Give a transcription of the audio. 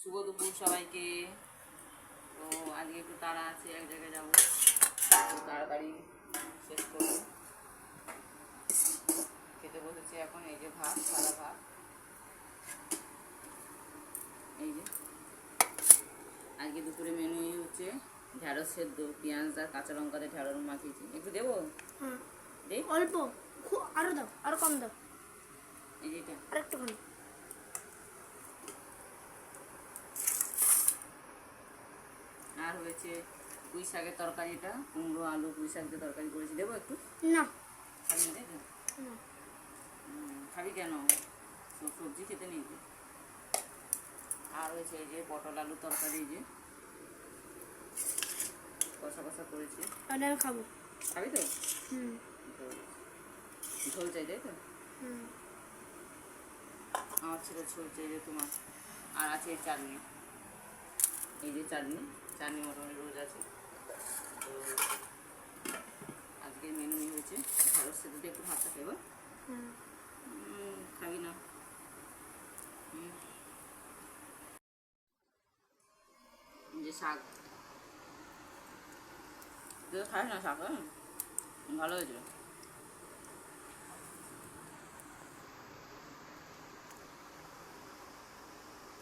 শুভ দুপুর সবাইকে। তো আজকে একটু তাড়া আছে, এক জায়গায় যাবো, তাড়াতাড়ি শেষ করবো। খেতে বসেছি এখন। এই যে ভাত, সাদা ভাত, এই যে আজকে দুপুরে মেনু হচ্ছে ঢ্যাঁড়স সেদ্ধ, পেঁয়াজ আর কাঁচা লঙ্কাতে ঢ্যাঁড়স মাখিয়েছি। একটু দেবো? দেই অল্প, খুব আরো দাও, আরো কম দাও। এই যে এটা আরেকটুখানি। আর হয়েছে পুঁই শাকের তরকারিটা, কুমড়ো আলু পুঁই শাক দিয়ে তরকারি করেছি। দেবো একটু? না খাবি না? দেখো না। খাবি কেন? সবজি খেতে নেই তো। আর হয়েছে এই যে পটল আলু তরকারি, এই যে কষা কষা করেছি। তাহলে আমি খাবো। খাবি তো? হুম ঝোল চাই, তাই তো? হুম। আমার ছেলে ঝোল চাই যে তোমার। আর আছে এই চাটনি, এই যে চাটনি, চাটনি মোটামুটি রোজ আছে। তো আজকের মেনুই হয়েছে ঢ্যাঁড়স সেদ্ধ দিয়ে একটু ভাতটা খাবো। খাবি না? যে শাক, তুই খাস না শাক? ভালো হয়েছিল।